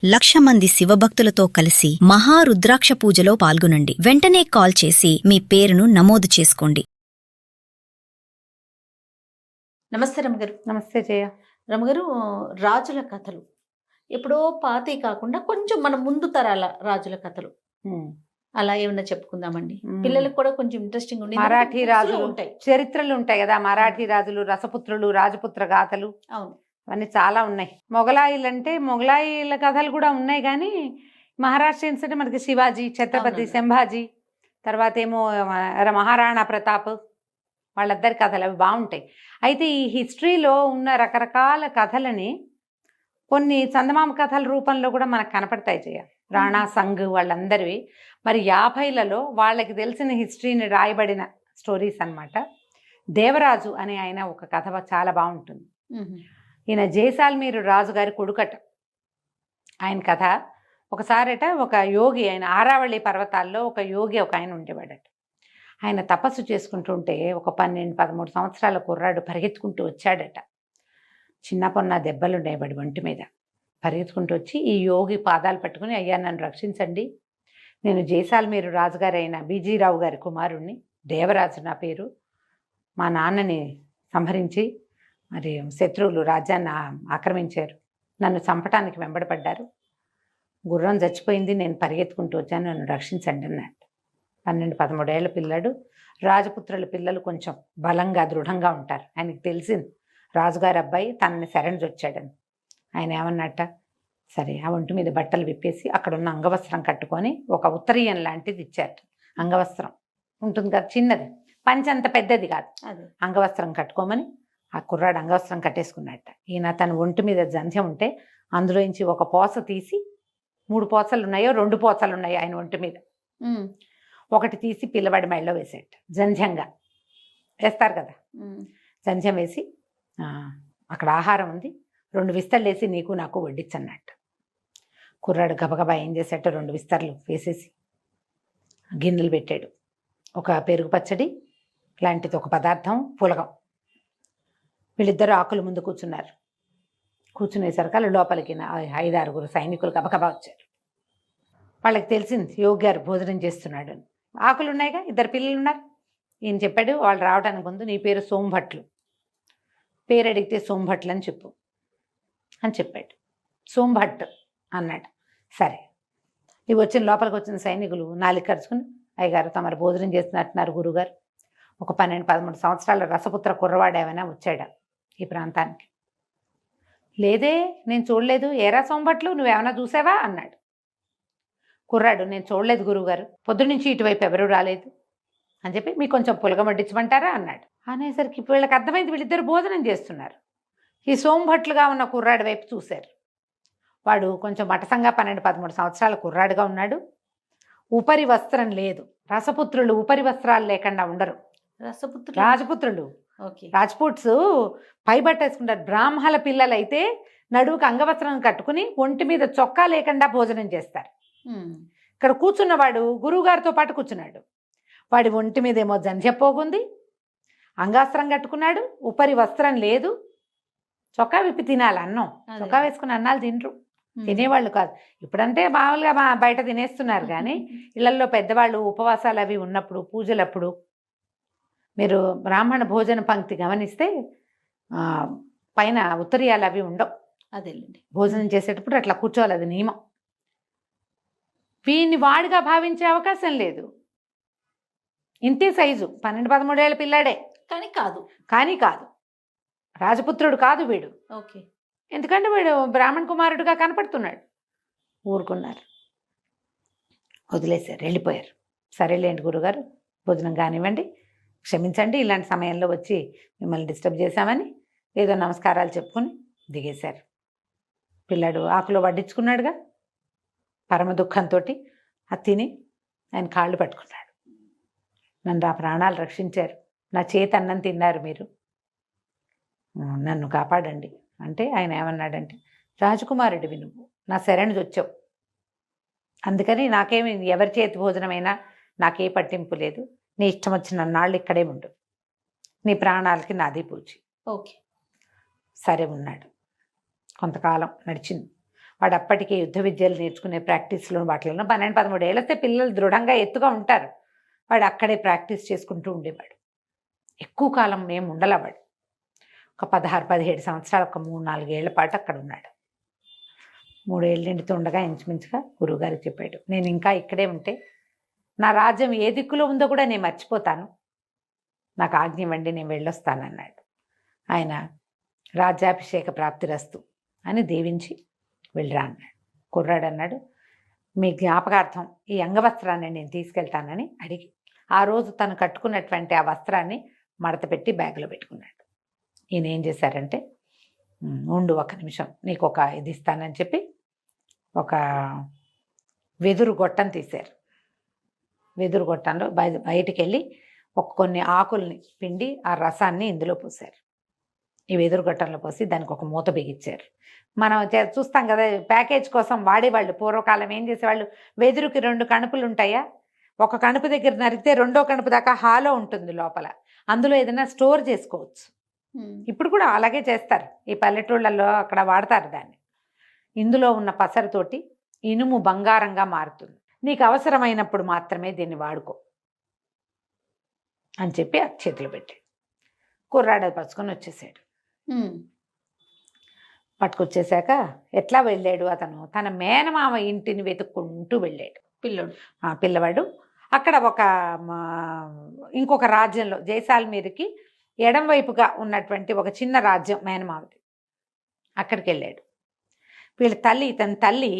1,00,000 మంది శివభక్తులతో కలిసి మహారుద్రాక్ష పూజలో పాల్గొనండి. వెంటనే కాల్ చేసి మీ పేరును నమోదు చేసుకోండి. నమస్తే రమగారు. నమస్తే జయ. రమగారు, రాజుల కథలు ఎప్పుడో పాతవి కాకుండా కొంచెం మన ముందు తరాల రాజుల కథలు అలా ఏమన్నా చెప్పుకుందామండి. పిల్లలకు కూడా కొంచెం ఇంట్రెస్టింగ్ ఉండి మరాఠీ రాజులు ఉంటాయి, చరిత్రలు ఉంటాయి కదా, మరాఠీ రాజులు, రసపుత్రులు, రాజపుత్ర గాథలు, అవును, అవన్నీ చాలా ఉన్నాయి. మొగలాయిలు అంటే మొగలాయిల కథలు కూడా ఉన్నాయి, కానీ మహారాష్ట్రియన్స్ అంటే మనకి శివాజీ, ఛత్రపతి సంభాజీ, తర్వాత ఏమో మహారాణా ప్రతాప్, వాళ్ళిద్దరి కథలు అవి బాగుంటాయి. అయితే ఈ హిస్టరీలో ఉన్న రకరకాల కథలని కొన్ని చందమామ కథల రూపంలో కూడా మనకు కనపడతాయి జయ. రాణా సంఘ్ వాళ్ళందరివి మరి 50లలో వాళ్ళకి తెలిసిన హిస్టరీని రాయబడిన స్టోరీస్ అన్నమాట. దేవరాజు అనే ఆయన ఒక కథ చాలా బాగుంటుంది. ఈయన జైసాల్మీరు రాజు గారి కొడుకట. ఆయన కథ ఒకసారట ఒక యోగి, ఆయన ఆరావళి పర్వతాల్లో ఒక యోగి ఒక ఆయన ఉండేవాడట. ఆయన తపస్సు చేసుకుంటుంటే ఒక 12-13 సంవత్సరాల కుర్రాడు పరిగెత్తుకుంటూ వచ్చాడట. చిన్న పొన్న దెబ్బలున్నాయి వాడి ఒంటి మీద. పరిగెత్తుకుంటూ వచ్చి ఈ యోగి పాదాలు పట్టుకుని, అయ్యా నన్ను రక్షించండి, నేను జైసాల్మీరు రాజుగారైన బీజీరావు గారి కుమారుణ్ణి, దేవరాజు నా పేరు, మా నాన్నని సంహరించి మరి శత్రువులు రాజ్యాన్ని ఆక్రమించారు, నన్ను చంపటానికి వెంబడపడ్డారు, గుర్రం చచ్చిపోయింది, నేను పరిగెత్తుకుంటూ వచ్చాను, నన్ను రక్షించండి అన్నాడు. 12-13 ఏళ్ళ పిల్లాడు. రాజపుత్రుల పిల్లలు కొంచెం బలంగా దృఢంగా ఉంటారు. ఆయనకి తెలిసింది రాజుగారి అబ్బాయి తనని శరణొచ్చాడని. ఆయన ఏమన్నట్ట, సరే ఆ ఒంటి మీద బట్టలు విప్పేసి అక్కడున్న అంగవస్త్రం కట్టుకొని ఒక ఉత్తరీయం లాంటిది ఇచ్చారట. అంగవస్త్రం ఉంటుంది కదా, చిన్నది, పంచి అంత పెద్దది కాదు, అంగవస్త్రం కట్టుకోమని ఆ కుర్రాడు అంగవస్త్రం కట్టేసుకున్నట్ట. ఈయన తన ఒంటి మీద జంధ్యం ఉంటే అందులోంచి ఒక పోస తీసి, 3 పోసలు ఉన్నాయో 2 పోసలు ఉన్నాయో ఆయన ఒంటి మీద, ఒకటి తీసి పిల్లవాడి మెడలో వేసేట. జంధ్యంగా వేస్తారు కదా, జంధ్యం వేసి అక్కడ ఆహారం ఉంది, 2 విస్తర్లు వేసి నీకు నాకు వడ్డించన్నట్టు. కుర్రాడు గబగబా ఏం చేసేట, 2 విస్తర్లు వేసేసి గిన్నెలు పెట్టాడు. ఒక పెరుగు పచ్చడి లాంటిది ఒక పదార్థం, పులగం. వీళ్ళిద్దరు ఆకుల ముందు కూర్చున్నారు. కూర్చునేసరికి లోపలికి 5-6 సైనికులు గబగబా వచ్చారు. వాళ్ళకి తెలిసింది యోగి గారు భోజనం చేస్తున్నాడు అని. ఆకులు ఉన్నాయిగా, 2 పిల్లలు ఉన్నారు. ఈయన చెప్పాడు, వాళ్ళు రావడానికి ముందు నీ పేరు సోంభట్లు, పేరు అడిగితే సోంభట్లు అని చెప్పు అని చెప్పాడు. సోంభట్ అన్నాడు. సరే, ఇవి లోపలికి వచ్చిన సైనికులు నాలుగు ఖర్చుకుని, అయ్యగారు తమరు భోజనం చేస్తున్నట్టున్నారు గురుగారు, ఒక 12-13 సంవత్సరాల రసపుత్ర కుర్రవాడు ఏమైనా వచ్చాడా ఈ ప్రాంతానికి? లేదే, నేను చూడలేదు. ఏరా సోంభట్లు, నువ్వేమైనా చూసావా అన్నాడు. కుర్రాడు, నేను చూడలేదు గురువుగారు, పొద్దునుంచి ఇటువైపు ఎవరూ రాలేదు అని చెప్పి, మీకు కొంచెం పులగం వడ్డించమంటారా అన్నాడు. అనేసరికి వీళ్ళకి అర్థమైంది వీళ్ళిద్దరు భోజనం చేస్తున్నారు. ఈ సోంభట్లుగా ఉన్న కుర్రాడి వైపు చూశారు. వాడు కొంచెం మటసంగా 12-13 సంవత్సరాల కుర్రాడుగా ఉన్నాడు. ఉపరి వస్త్రం లేదు. రసపుత్రులు ఉపరి వస్త్రాలు లేకుండా ఉండరు. రాజపుత్రులు, రాజ్పుట్స్ పై బట్ట వేసుకుంటారు. బ్రాహ్మణ పిల్లలైతే నడువుకు అంగవస్త్రం కట్టుకుని ఒంటి మీద చొక్కా లేకుండా భోజనం చేస్తారు. ఇక్కడ కూర్చున్నవాడు గురువుగారితో పాటు కూర్చున్నాడు. వాడి ఒంటి మీద ఏమో జంధ్యపోగుంది, అంగాస్త్రం కట్టుకున్నాడు, ఉపరి వస్త్రం లేదు, చొక్కా విప్పి తినాలి అన్నం. చొక్కా వేసుకుని అన్నాలు తినరు, తినేవాళ్ళు కాదు. ఇప్పుడంటే మామూలుగా బయట తినేస్తున్నారు, కానీ ఇళ్లలో పెద్దవాళ్ళు ఉపవాసాలు అవి ఉన్నప్పుడు, పూజలప్పుడు మీరు బ్రాహ్మణ భోజన పంక్తి గమనిస్తే పైన ఉత్తరీయాలు అవి ఉండవు. అదేండి, భోజనం చేసేటప్పుడు అట్లా కూర్చోవాలి, అది నియమం. వీడిని వాడిగా భావించే అవకాశం లేదు. ఇంతే సైజు, 12-13 ఏళ్ళ పిల్లాడే, కానీ కాదు రాజపుత్రుడు కాదు వీడు. ఓకే, ఎందుకంటే వీడు బ్రాహ్మణ కుమారుడుగా కనపడుతున్నాడు. ఊరుకున్నారు, వదిలేశారు, వెళ్ళిపోయారు. సరేలేండి గురుగారు, భోజనం కానివ్వండి, క్షమించండి ఇలాంటి సమయంలో వచ్చి మిమ్మల్ని డిస్టర్బ్ చేశామని ఏదో నమస్కారాలు చెప్పుకొని దిగేశారు. పిల్లాడు ఆకులో వడ్డించుకున్నాడుగా, పరమ దుఃఖంతో అది తిని ఆయన కాళ్ళు పట్టుకున్నాడు. నన్ను ఆ ప్రాణాలు రక్షించారు, నా చేతి అన్నం తిన్నారు మీరు, నన్ను కాపాడండి అంటే ఆయన ఏమన్నాడంటే, రాజకుమారుడివి నువ్వు, నా శరణు వచ్చావు, అందుకని నాకేమి ఎవరి చేతి భోజనమైనా నాకే పట్టింపు లేదు, నీ ఇష్టం వచ్చిన నాళ్ళు ఇక్కడే ఉండు, నీ ప్రాణాలకి నాది పూచి. ఓకే, సరే ఉన్నాడు. కొంతకాలం నడిచింది. వాడు అప్పటికే యుద్ధ విద్యలు నేర్చుకునే ప్రాక్టీస్లో వాటిలో 12-13 ఏళ్ళతే పిల్లలు దృఢంగా ఎత్తుగా ఉంటారు. వాడు అక్కడే ప్రాక్టీస్ చేసుకుంటూ ఉండేవాడు. ఎక్కువ కాలం ఏం ఉండలేవాడు. ఒక 16-17 సంవత్సరాలు, ఒక 3-4 ఏళ్ల పాటు అక్కడ ఉన్నాడు. 3 ఏళ్ళు నిండుతుండగా ఇంచుమించుగా గురువుగారికి చెప్పాడు, నేను ఇంకా ఇక్కడే ఉంటే నా రాజ్యం ఏ దిక్కులో ఉందో కూడా నేను మర్చిపోతాను, నాకు ఆజ్ఞ ఇవ్వండి, నేను వెళ్ళొస్తానన్నాడు. ఆయన రాజ్యాభిషేక ప్రాప్తిరస్తు అని దీవించి వెళ్ళరా అన్నాడు. కుర్రాడు అన్నాడు, మీ జ్ఞాపకార్థం ఈ అంగవస్త్రాన్ని నేను తీసుకెళ్తానని అడిగి ఆ రోజు తను కట్టుకున్నటువంటి ఆ వస్త్రాన్ని మడత పెట్టి బ్యాగ్లో పెట్టుకున్నాడు. ఈయన ఏం చేశారంటే, ఉండు 1 నిమిషం నీకు ఒక ఇది ఇస్తానని చెప్పి ఒక వెదురు గొట్టం తీశారు. వెదురు గొట్టంలో బయటికి వెళ్ళి కొన్ని ఆకుల్ని పిండి ఆ రసాన్ని ఇందులో పోసారు. ఈ వెదురు గొట్టంలో పోసి దానికి ఒక మూత బిగించారు. మనం చూస్తాం కదా ప్యాకేజ్ కోసం వాడేవాళ్ళు. పూర్వకాలం ఏం చేసేవాళ్ళు, వెదురుకి 2 కణుపులు ఉంటాయా, ఒక కణుపు దగ్గర నరికితే 2వ కణుపు దాకా హాలో ఉంటుంది లోపల, అందులో ఏదైనా స్టోర్ చేసుకోవచ్చు. ఇప్పుడు కూడా అలాగే చేస్తారు, ఈ పల్లెటూళ్ళల్లో అక్కడ వాడతారు దాన్ని. ఇందులో ఉన్న పసరుతోటి ఇనుము బంగారంగా మారుతుంది, నీకు అవసరమైనప్పుడు మాత్రమే దీన్ని వాడుకో అని చెప్పి ఆ చేతిలో పెట్టాడు. కుర్రాడు పచ్చుకొని వచ్చేసాడు. పట్టుకొచ్చేసాక ఎట్లా వెళ్ళాడు అతను, తన మేనమామ ఇంటిని వెతుక్కుంటూ వెళ్ళాడు. పిల్లవాడు అక్కడ ఇంకొక రాజ్యంలో జైసాల్మీర్కి ఎడం వైపుగా ఉన్నటువంటి ఒక చిన్న రాజ్యం మేనమామది, అక్కడికి వెళ్ళాడు. తన తల్లి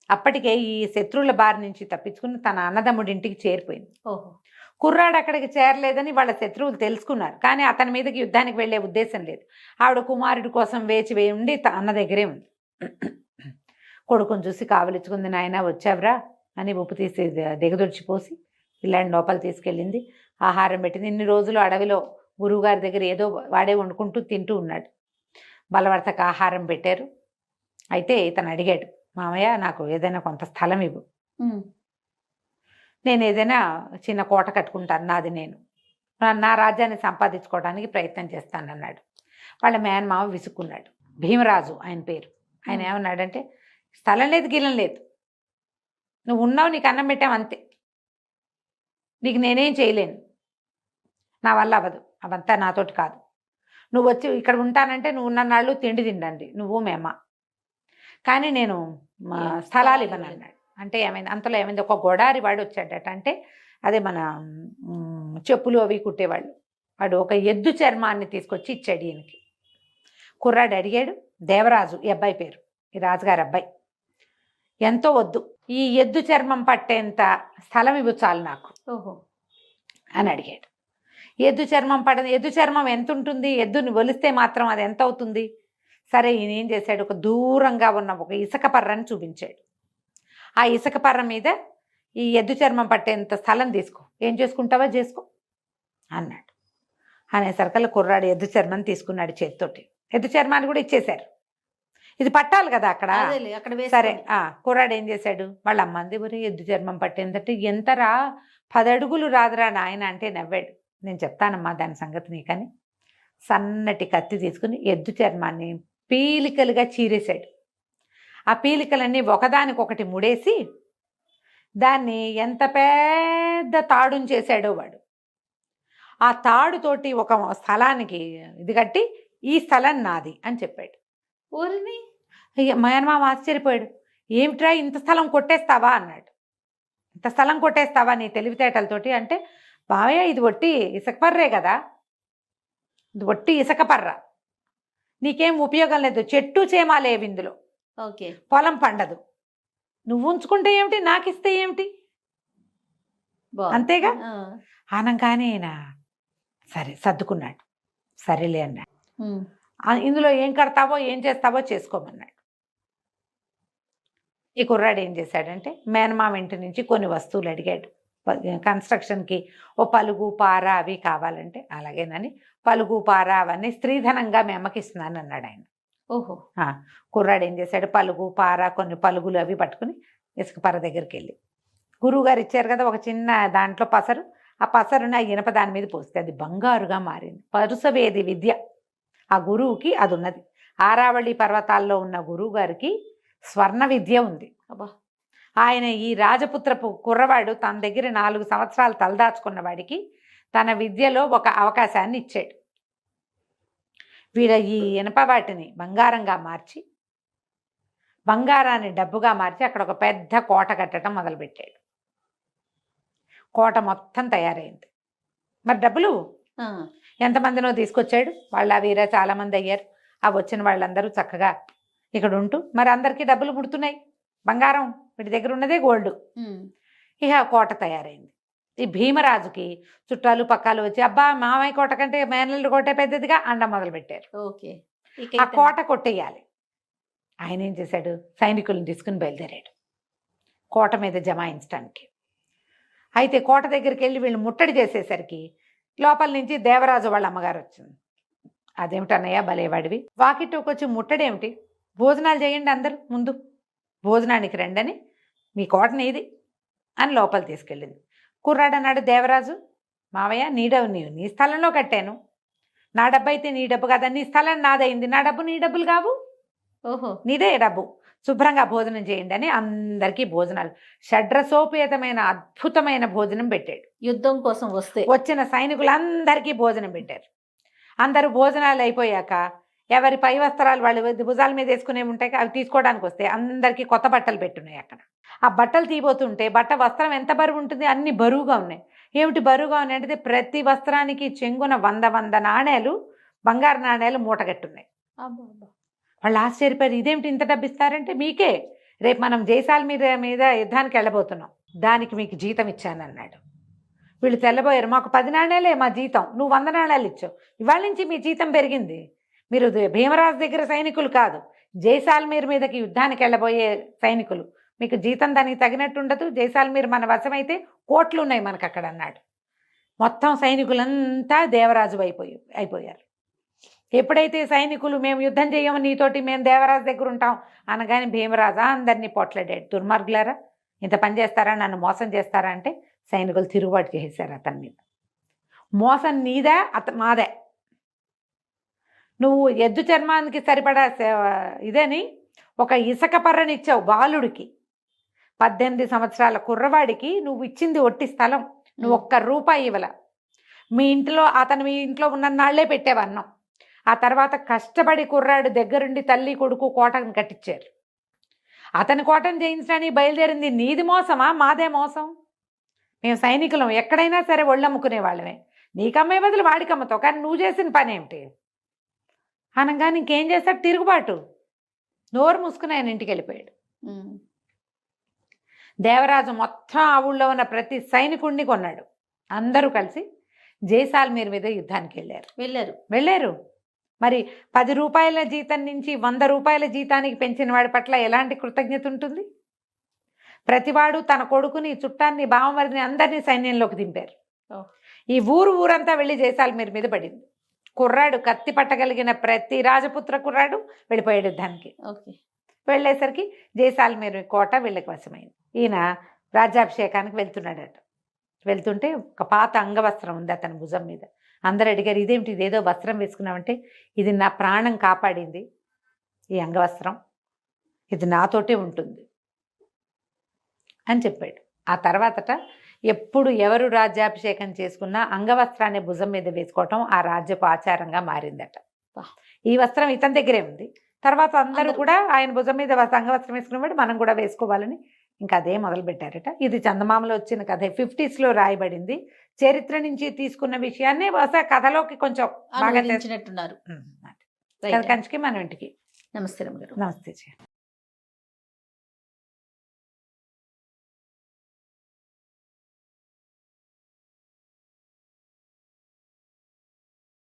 అప్పటికే ఈ శత్రువుల బారి నుంచి తప్పించుకుని తన అన్నదమ్ముడి ఇంటికి చేరిపోయింది. కుర్రాడు అక్కడికి చేరలేదని వాళ్ళ శత్రువులు తెలుసుకున్నారు, కానీ అతని మీదకి యుద్ధానికి వెళ్ళే ఉద్దేశం లేదు. ఆవిడ కుమారుడి కోసం వేచి ఉండి అన్న దగ్గరే ఉంది. కొడుకుని చూసి కావలించుకుంది, నాయన వచ్చావురా అని ఉప్పు తీసి దిగదొడిచిపోసి పిల్లాడిని లోపల తీసుకెళ్ళింది. ఆహారం పెట్టింది. ఇన్ని రోజులు అడవిలో గురువుగారి దగ్గర ఏదో వాడే వండుకుంటూ తింటూ ఉన్నాడు. బలవర్తక ఆహారం పెట్టారు. అయితే ఇతను అడిగాడు, మామయ్య నాకు ఏదైనా కొంత స్థలం ఇవ్వు, నేను ఏదైనా చిన్న కోట కట్టుకుంటాను, నాది నేను నా రాజ్యాన్ని సంపాదించుకోవడానికి ప్రయత్నం చేస్తానన్నాడు. వాళ్ళ మేనమామ విసుక్కున్నాడు. భీమరాజు ఆయన పేరు. ఆయన ఏమన్నాడంటే, స్థలం లేదు గిలం లేదు, నువ్వు ఉన్నావు, నీకు అన్నం పెట్టావు అంతే, నీకు నేనేం చేయలేను, నా వల్ల అవ్వదు, అవంతా నాతోటి కాదు, నువ్వు వచ్చి ఇక్కడ ఉంటానంటే నువ్వు ఉన్న నాళ్ళు తిండి తిండండి నువ్వు మేమ, కానీ నేను స్థలాలు ఇవ్వను అన్నాడు. అంటే ఏమైంది, అంతలో ఏమైంది, ఒక గొడారి వాడు వచ్చాడట. అంటే అదే మన చెప్పులు అవి కుట్టేవాళ్ళు, వాడు ఒక ఎద్దు చర్మాన్ని తీసుకొచ్చి ఇచ్చాడు ఈయనకి. కుర్రాడు అడిగాడు, దేవరాజు ఈ అబ్బాయి పేరు, ఈ రాజుగారి అబ్బాయి, ఎంతో వద్దు, ఈ ఎద్దు చర్మం పట్టేంత స్థలం ఇవ్వు చాలు నాకు అని అడిగాడు. ఎద్దు చర్మం ఎంత ఉంటుంది, ఎద్దుని ఒలిస్తే మాత్రం అది ఎంత అవుతుంది? సరే ఈయన ఏం చేశాడు, ఒక దూరంగా ఉన్న ఒక ఇసుక పర్రని చూపించాడు. ఆ ఇసుక పర్ర మీద ఈ ఎద్దు చర్మం పట్టేంత స్థలం తీసుకో, ఏం చేసుకుంటావో చేసుకో అన్నాడు. అనేసరికల్లా కుర్రాడు ఎద్దు చర్మం తీసుకున్నాడు చేతితోటి. ఎద్దు చర్మాన్ని కూడా ఇచ్చేశారు, ఇది పట్టాలి కదా అక్కడ. సరే కుర్రాడు ఏం చేశాడు, వాళ్ళ అమ్మంది ఊరి ఎద్దు చర్మం పట్టేందంటే ఎంతరా, 10 అడుగులు రాదురా నాయన అంటే నవ్వాడు. నేను చెప్తానమ్మా దాని సంగతి నీకని సన్నటి కత్తి తీసుకుని ఎద్దు చర్మాన్ని పీలికలుగా చీరేశాడు. ఆ పీలికలన్నీ ఒకదానికొకటి ముడేసి దాన్ని ఎంత పెద్ద తాడుని చేశాడో వాడు. ఆ తాడుతోటి ఒక స్థలానికి ఇది కట్టి ఈ స్థలం నాది అని చెప్పాడు. ఊరిని మేనమామ ఆశ్చర్యపోయాడు. ఏమిట్రా ఇంత స్థలం కొట్టేస్తావా అన్నాడు. ఇంత స్థలం కొట్టేస్తావా నీ తెలివితేటలతోటి అంటే, బావయ్య ఇది ఒట్టి ఇసుకపర్రే కదా, ఇది ఒట్టి ఇసుకపర్ర, నీకేం ఉపయోగం లేదు, చెట్టు చేమాలేవి ఇందులో, పొలం పండదు, నువ్వు ఉంచుకుంటే ఏమిటి, నాకు ఇస్తే ఏమిటి, అంతేగా ఆనంగానే ఆయన సరే సర్దుకున్నాడు. సరేలే అన్నాడు. ఇందులో ఏం కడతావో ఏం చేస్తావో చేసుకోమన్నాడు. ఈ కుర్రాడు ఏం చేశాడంటే, మేనమామ ఇంటి నుంచి కొన్ని వస్తువులు అడిగాడు. కన్స్ట్రక్షన్కి ఓ పలుగు పార అవి కావాలంటే, అలాగేనని పలుగు పార అవన్నీ స్త్రీధనంగా మీ అమ్మకి ఇస్తున్నాను అన్నాడు ఆయన. ఓహో. కుర్రాడు ఏం చేశాడు, పలుగు పార కొన్ని పలుగులు అవి పట్టుకుని ఇసుక పార దగ్గరికి వెళ్ళి, గురువుగారు ఇచ్చారు కదా ఒక చిన్న దాంట్లో పసరు, ఆ పసరుని ఆ ఇనప దాని మీద పోస్తే అది బంగారుగా మారింది. పరుసవేది విద్య ఆ గురువుకి అది ఉన్నది. ఆరావళి పర్వతాల్లో ఉన్న గురువు గారికి స్వర్ణ విద్య ఉంది. అబ్బా. ఆయన ఈ రాజపుత్రపు కుర్రవాడు తన దగ్గర 4 సంవత్సరాలు తలదాచుకున్న వాడికి తన విద్యలో ఒక అవకాశాన్ని ఇచ్చాడు. వీడ ఈ ఇనప వాటిని బంగారంగా మార్చి, బంగారాన్ని డబ్బుగా మార్చి అక్కడ ఒక పెద్ద కోట కట్టడం మొదలుపెట్టాడు. కోట మొత్తం తయారైంది. మరి డబ్బులు ఆ, ఎంతమందినో తీసుకొచ్చాడు. వాళ్ళ వీర చాలా మంది అయ్యారు. ఆ వచ్చిన వాళ్ళందరూ చక్కగా ఇక్కడ ఉంటూ మరి అందరికీ డబ్బులు పుడుతున్నాయి. బంగారం వీటి దగ్గర ఉన్నదే గోల్డ్. ఉమ్, ఇక కోట తయారైంది. ఈ భీమరాజుకి చుట్టాలు పక్కాలు వచ్చి అబ్బా మామయ్య కోట కంటే మేనల్లుడి కోటే పెద్దదిగా అండ మొదలుపెట్టారు. ఓకే. ఇక ఆ కోట కొట్టేయాలి. ఆయన ఏం చేశాడు, సైనికులను తీసుకుని బయలుదేరాడు కోట మీద జమాయించడానికి. అయితే కోట దగ్గరికి వెళ్ళి వీళ్ళు ముట్టడి చేసేసరికి లోపల నుంచి దేవరాజు వాళ్ళ అమ్మగారు వచ్చింది. అదేమిటన్నయ్య భలేవాడివి, వాకిట్లోకి వచ్చి ముట్టడి ఏమిటి, భోజనాలు చేయండి అందరూ, ముందు భోజనానికి రండని, మీ కోటని ఇది అని లోపల తీసుకెళ్ళింది. కుర్రాడు అన్నాడు, దేవరాజు మావయ్య నీ స్థలంలో కట్టాను, నా డబ్బు అయితే నీ డబ్బు కదా, నీ స్థలం నాదైంది, నా డబ్బు నీ డబ్బులు కావు, ఓహో, నీదే డబ్బు, శుభ్రంగా భోజనం చేయండి అని అందరికీ భోజనాలు, షడ్రసోపేతమైన అద్భుతమైన భోజనం పెట్టాడు. యుద్ధం కోసం వస్తే వచ్చిన సైనికులందరికీ భోజనం పెట్టారు. అందరూ భోజనాలు అయిపోయాక ఎవరి పై వస్త్రాలు వాళ్ళు భుజాల మీద వేసుకునే ఉంటాయి, అవి తీసుకోవడానికి వస్తే అందరికీ కొత్త బట్టలు పెట్టున్నాయి. అక్కడ ఆ బట్టలు తీయబోతుంటే వస్త్రం ఎంత బరువు ఉంటుంది, అన్ని బరువుగా ఉన్నాయి. ఏమిటి బరువుగా ఉన్నాయి అంటే ప్రతి వస్త్రానికి చెంగున 100 నాణేలు, బంగారు నాణేలు మూటగట్టున్నాయి. అబ్బా, అబ్బా. వాళ్ళు ఆశ్చర్యపోయారు, ఇదేమిటి ఇంత డబ్బు ఇస్తారంటే, మీకే రేపు మనం జైసాల్మీర్ మీద యుద్ధానికి వెళ్ళబోతున్నాం, దానికి మీకు జీతం ఇచ్చానన్నాడు. వీళ్ళు తెల్లబోయారు, మాకు 10 నాణేలే మా జీతం, నువ్వు 100 నాణేలు ఇచ్చావు, ఇవాళ నుంచి మీ జీతం పెరిగింది, మీరు భీమరాజు దగ్గర సైనికులు కాదు, జైసాల్మీర్ మీదకి యుద్ధానికి వెళ్ళబోయే సైనికులు, మీకు జీతం దానికి తగినట్టు ఉండదు, జైసాల్మీర్ మన వశమైతే కోట్లు ఉన్నాయి మనకు అక్కడ అన్నాడు. మొత్తం సైనికులంతా దేవరాజు అయిపోయారు. ఎప్పుడైతే సైనికులు మేము యుద్ధం చేయము నీతోటి, మేము దేవరాజు దగ్గర ఉంటాం అనగానే భీమరాజా అందరినీ పొట్లాడాడు, దుర్మార్గులారా ఇంత పని చేస్తారా, నన్ను మోసం చేస్తారా అంటే సైనికులు తిరుగుబాటు చేసేశారు అతని మీద. మోసం నీదే మాదే, నువ్వు ఎద్దు చర్మానికి సరిపడా ఇదని ఒక ఇసుక పర్రనిచ్చావు బాలుడికి, 18 సంవత్సరాల కుర్రవాడికి నువ్వు ఇచ్చింది ఒట్టి స్థలం, నువ్వు ₹1 ఇవ్వల. మీ ఇంట్లో ఉన్న నాళ్లే పెట్టేవన్నాం. ఆ తర్వాత కష్టపడి కుర్రాడు దగ్గరుండి తల్లి కొడుకు కోటను కట్టించారు. అతని కోటను జయించడానికి బయలుదేరింది నీది మోసమా మాదే మోసం? మేము సైనికులం, ఎక్కడైనా సరే ఒళ్ళమ్ముకునే వాళ్ళమే, నీకమ్మే బదులు వాడికమ్మతావు, కానీ నువ్వు చేసిన పని ఏమిటి అనగా ఇంకేం చేశాడు, తిరుగుబాటు. నోరు మూసుకుని ఆయన ఇంటికి వెళ్ళిపోయాడు. దేవరాజు మొత్తం ఆ ఊళ్ళో ఉన్న ప్రతి సైనికుడిని కొన్నాడు. అందరూ కలిసి జైసాల్మీర్ మీద యుద్ధానికి వెళ్ళారు. మరి ₹10 జీతం నుంచి ₹100 జీతానికి పెంచిన వాడి పట్ల ఎలాంటి కృతజ్ఞత ఉంటుంది? ప్రతివాడు తన కొడుకుని, చుట్టాన్ని, బావమరిదిని అందరినీ సైన్యంలోకి దింపారు. ఈ ఊరంతా వెళ్ళి జైసాల్మీర్ మీద పడింది. కుర్రాడు కత్తి పట్టగలిగిన ప్రతి రాజపుత్ర కుర్రాడు వెళ్ళిపోయాడు యుద్ధానికి. వెళ్ళేసరికి జైసాల్మీర్ కోట వీళ్ళకి వశమైంది. ఈయన రాజ్యాభిషేకానికి వెళ్తున్నాడట. వెళ్తుంటే ఒక పాత అంగవస్త్రం ఉంది అతని భుజం మీద. అందరు అడిగారు, ఇదేమిటి, ఇదేదో వస్త్రం వేసుకున్నామంటే, ఇది నా ప్రాణం కాపాడింది ఈ అంగవస్త్రం, ఇది నాతోటే ఉంటుంది అని చెప్పాడు. ఆ తర్వాతట ఎప్పుడు ఎవరు రాజ్యాభిషేకం చేసుకున్నా అంగవస్త్రాన్ని భుజం మీద వేసుకోవటం ఆ రాజ్యపు ఆచారంగా మారిందట. ఈ వస్త్రం ఇతని దగ్గరే ఉంది. తర్వాత అందరూ కూడా ఆయన భుజం మీద అంగవస్త్రం వేసుకున్నవాడు మనం కూడా వేసుకోవాలని ఇంకా అదే మొదలు పెట్టారట. ఇది చందమామలో వచ్చిన కథ, 50s రాయబడింది. చరిత్ర నుంచి తీసుకున్న విషయాన్ని కథలోకి కొంచెం బాగా నచ్చినట్టున్నారు. కంచికి మనం ఇంటికి. నమస్తే రమ్మ గారు. నమస్తే.